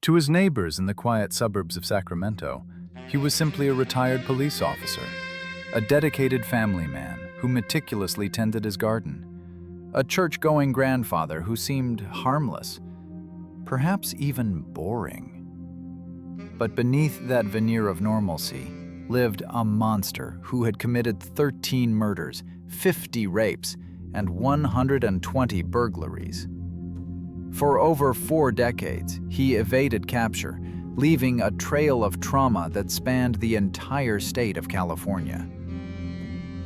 To his neighbors in the quiet suburbs of Sacramento, he was simply a retired police officer, a dedicated family man who meticulously tended his garden, a church-going grandfather who seemed harmless, perhaps even boring. But beneath that veneer of normalcy lived a monster who had committed 13 murders, 50 rapes, and 120 burglaries. For over 4 decades, he evaded capture, leaving a trail of trauma that spanned the entire state of California.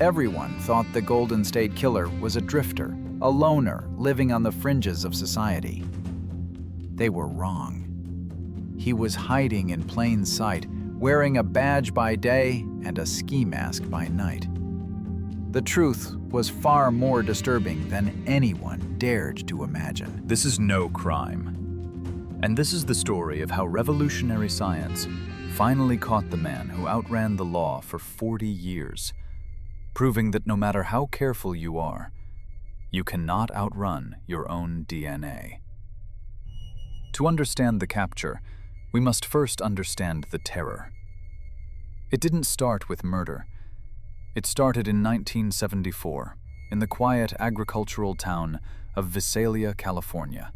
Everyone thought the Golden State Killer was a drifter, a loner living on the fringes of society. They were wrong. He was hiding in plain sight, wearing a badge by day and a ski mask by night. The truth was far more disturbing than anyone dared to imagine. This is no crime. And this is the story of how revolutionary science finally caught the man who outran the law for 40 years, proving that no matter how careful you are, you cannot outrun your own DNA. To understand the capture, we must first understand the terror. It didn't start with murder. It started in 1974, in the quiet agricultural town of Visalia, California.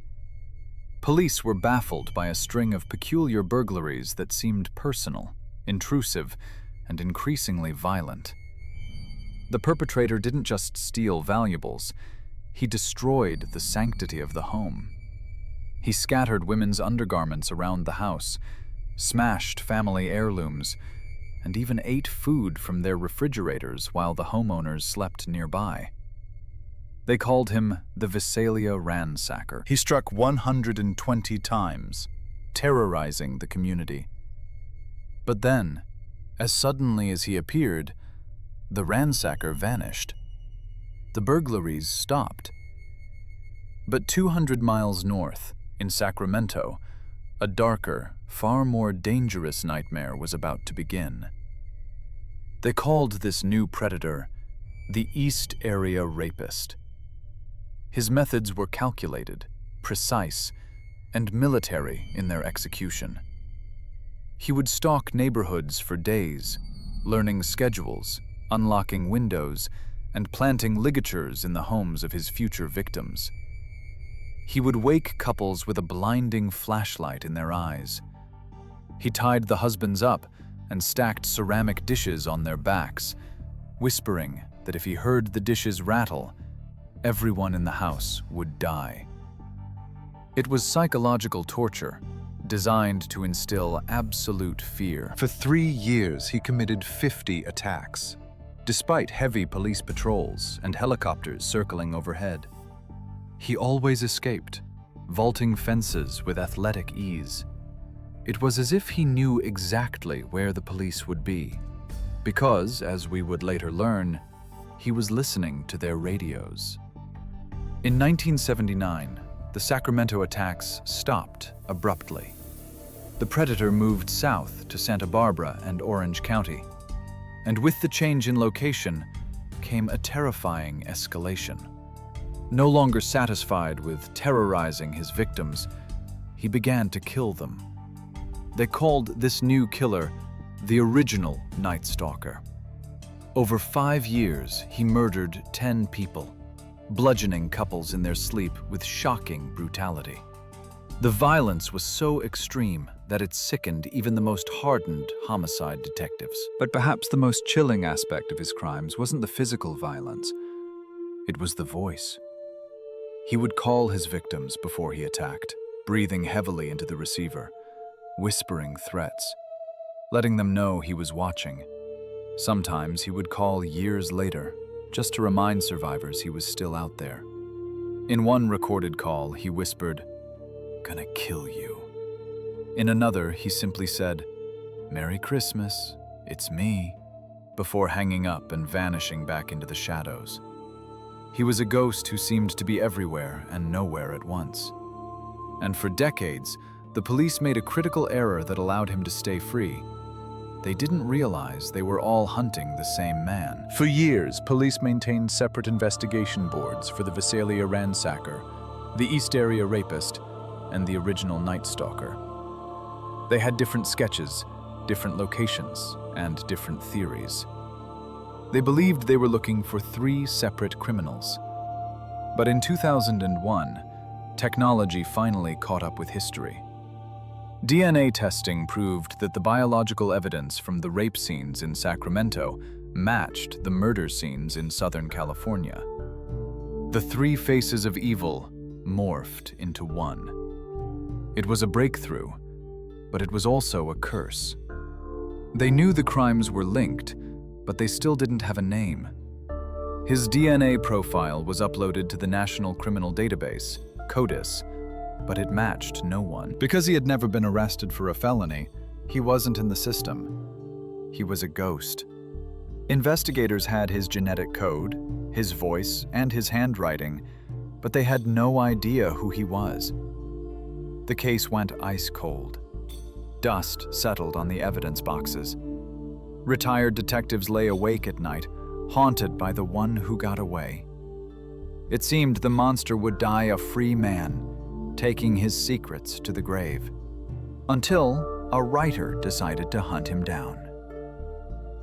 Police were baffled by a string of peculiar burglaries that seemed personal, intrusive, and increasingly violent. The perpetrator didn't just steal valuables, he destroyed the sanctity of the home. He scattered women's undergarments around the house, smashed family heirlooms, and even ate food from their refrigerators while the homeowners slept nearby. They called him the Visalia Ransacker. He struck 120 times, terrorizing the community. But then, as suddenly as he appeared, the ransacker vanished. The burglaries stopped. But 200 miles north, in Sacramento, a darker, far more dangerous nightmare was about to begin. They called this new predator the East Area Rapist. His methods were calculated, precise, and military in their execution. He would stalk neighborhoods for days, learning schedules, unlocking windows, and planting ligatures in the homes of his future victims. He would wake couples with a blinding flashlight in their eyes. He tied the husbands up and stacked ceramic dishes on their backs, whispering that if he heard the dishes rattle, everyone in the house would die. It was psychological torture, designed to instill absolute fear. For 3 years, he committed 50 attacks, despite heavy police patrols and helicopters circling overhead. He always escaped, vaulting fences with athletic ease. It was as if he knew exactly where the police would be, because, as we would later learn, he was listening to their radios. In 1979, the Sacramento attacks stopped abruptly. The predator moved south to Santa Barbara and Orange County, and with the change in location came a terrifying escalation. No longer satisfied with terrorizing his victims, he began to kill them. They called this new killer the original Night Stalker. Over 5 years, he murdered 10 people, bludgeoning couples in their sleep with shocking brutality. The violence was so extreme that it sickened even the most hardened homicide detectives. But perhaps the most chilling aspect of his crimes wasn't the physical violence. It was the voice. He would call his victims before he attacked, breathing heavily into the receiver, whispering threats, letting them know he was watching. Sometimes he would call years later, just to remind survivors he was still out there. In one recorded call, he whispered, "Gonna kill you." In another, he simply said, "Merry Christmas, it's me," before hanging up and vanishing back into the shadows. He was a ghost who seemed to be everywhere and nowhere at once. And for decades, the police made a critical error that allowed him to stay free. They didn't realize they were all hunting the same man. For years, police maintained separate investigation boards for the Visalia Ransacker, the East Area Rapist, and the original Night Stalker. They had different sketches, different locations, and different theories. They believed they were looking for 3 separate criminals. But in 2001, technology finally caught up with history. DNA testing proved that the biological evidence from the rape scenes in Sacramento matched the murder scenes in Southern California. The 3 faces of evil morphed into one. It was a breakthrough, but it was also a curse. They knew the crimes were linked, but they still didn't have a name. His DNA profile was uploaded to the National Criminal Database, CODIS, but it matched no one. Because he had never been arrested for a felony, he wasn't in the system. He was a ghost. Investigators had his genetic code, his voice, and his handwriting, but they had no idea who he was. The case went ice cold. Dust settled on the evidence boxes. Retired detectives lay awake at night, haunted by the one who got away. It seemed the monster would die a free man, taking his secrets to the grave, until a writer decided to hunt him down.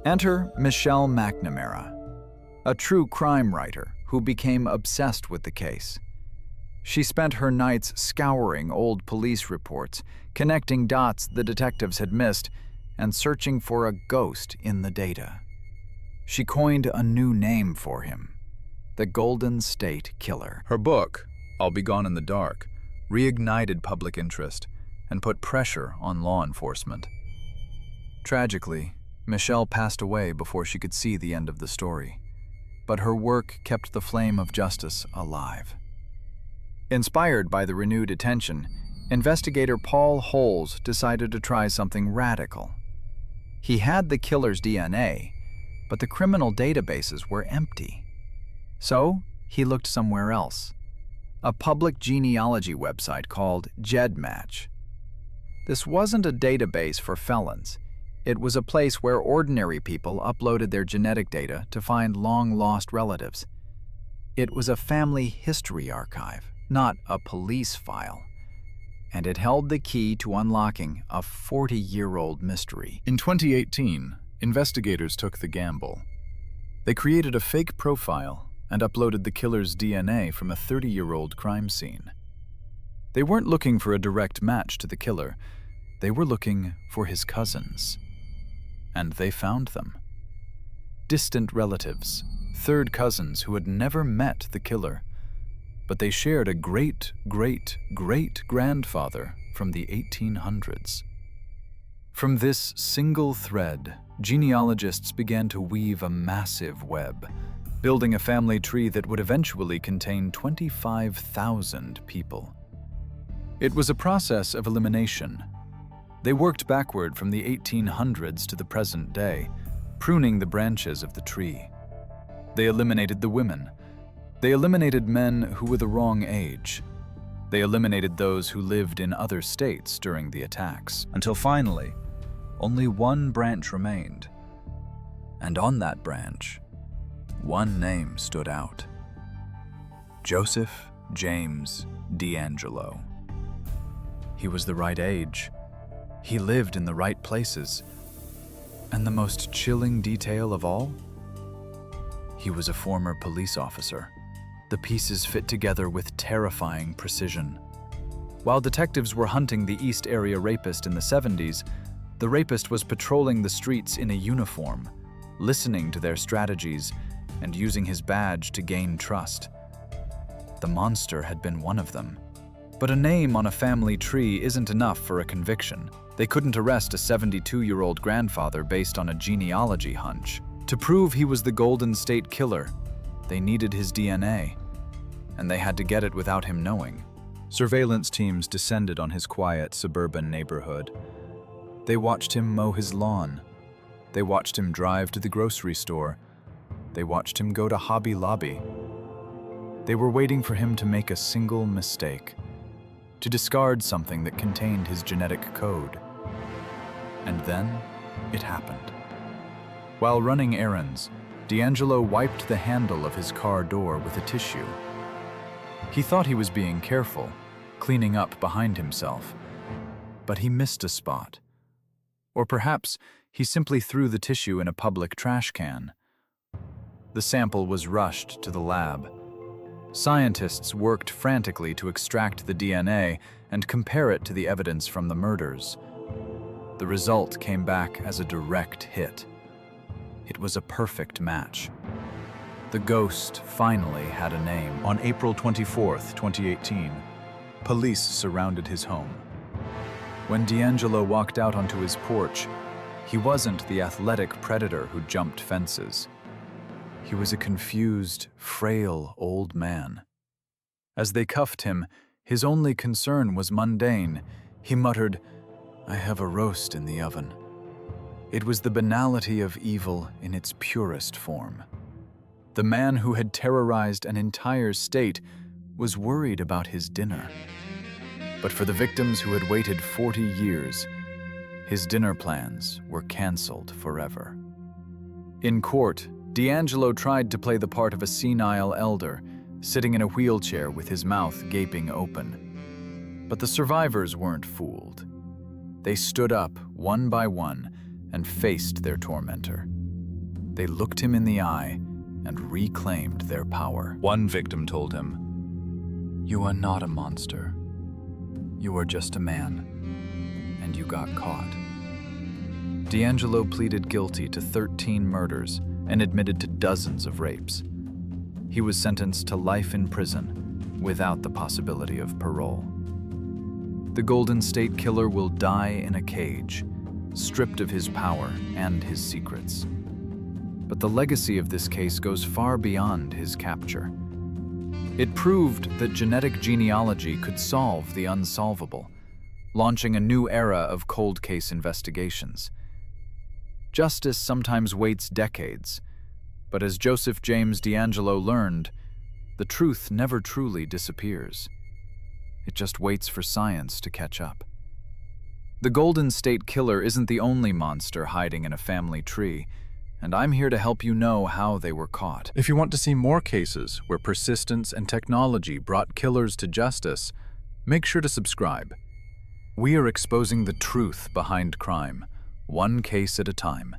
Enter Michelle McNamara, a true crime writer who became obsessed with the case. She spent her nights scouring old police reports, connecting dots the detectives had missed, and searching for a ghost in the data. She coined a new name for him, the Golden State Killer. Her book, I'll Be Gone in the Dark, reignited public interest and put pressure on law enforcement. Tragically, Michelle passed away before she could see the end of the story, but her work kept the flame of justice alive. Inspired by the renewed attention, investigator Paul Holes decided to try something radical. He had the killer's DNA, but the criminal databases were empty. So he looked somewhere else, a public genealogy website called GEDmatch. This wasn't a database for felons. It was a place where ordinary people uploaded their genetic data to find long-lost relatives. It was a family history archive, not a police file, and it held the key to unlocking a 40-year-old mystery. In 2018, investigators took the gamble. They created a fake profile and uploaded the killer's DNA from a 30-year-old crime scene. They weren't looking for a direct match to the killer. They were looking for his cousins. And they found them. Distant relatives, third cousins who had never met the killer, but they shared a great-great-great-grandfather from the 1800s. From this single thread, genealogists began to weave a massive web, building a family tree that would eventually contain 25,000 people. It was a process of elimination. They worked backward from the 1800s to the present day, pruning the branches of the tree. They eliminated the women. They eliminated men who were the wrong age. They eliminated those who lived in other states during the attacks, until finally, only one branch remained. And on that branch, one name stood out: Joseph James DeAngelo. He was the right age. He lived in the right places. And the most chilling detail of all? He was a former police officer. The pieces fit together with terrifying precision. While detectives were hunting the East Area rapist in the 70s, the rapist was patrolling the streets in a uniform, listening to their strategies and using his badge to gain trust. The monster had been one of them. But a name on a family tree isn't enough for a conviction. They couldn't arrest a 72-year-old grandfather based on a genealogy hunch. To prove he was the Golden State Killer, they needed his DNA, and they had to get it without him knowing. Surveillance teams descended on his quiet suburban neighborhood. They watched him mow his lawn. They watched him drive to the grocery store. They watched him go to Hobby Lobby. They were waiting for him to make a single mistake, to discard something that contained his genetic code. And then it happened. While running errands, DeAngelo wiped the handle of his car door with a tissue. He thought he was being careful, cleaning up behind himself. But he missed a spot. Or perhaps he simply threw the tissue in a public trash can. The sample was rushed to the lab. Scientists worked frantically to extract the DNA and compare it to the evidence from the murders. The result came back as a direct hit. It was a perfect match. The ghost finally had a name. On April 24, 2018, police surrounded his home. When D'Angelo walked out onto his porch, he wasn't the athletic predator who jumped fences. He was a confused, frail old man. As they cuffed him, his only concern was mundane. He muttered, "I have a roast in the oven." It was the banality of evil in its purest form. The man who had terrorized an entire state was worried about his dinner. But for the victims who had waited 40 years, his dinner plans were canceled forever. In court, D'Angelo tried to play the part of a senile elder, sitting in a wheelchair with his mouth gaping open. But the survivors weren't fooled. They stood up, one by one, and faced their tormentor. They looked him in the eye and reclaimed their power. One victim told him, "You are not a monster. You are just a man, and you got caught." D'Angelo pleaded guilty to 13 murders and admitted to dozens of rapes. He was sentenced to life in prison without the possibility of parole. The Golden State Killer will die in a cage, stripped of his power and his secrets. But the legacy of this case goes far beyond his capture. It proved that genetic genealogy could solve the unsolvable, launching a new era of cold case investigations. Justice sometimes waits decades, but as Joseph James D'Angelo learned, the truth never truly disappears. It just waits for science to catch up. The Golden State Killer isn't the only monster hiding in a family tree, and I'm here to help you know how they were caught. If you want to see more cases where persistence and technology brought killers to justice, make sure to subscribe. We are exposing the truth behind crime, one case at a time.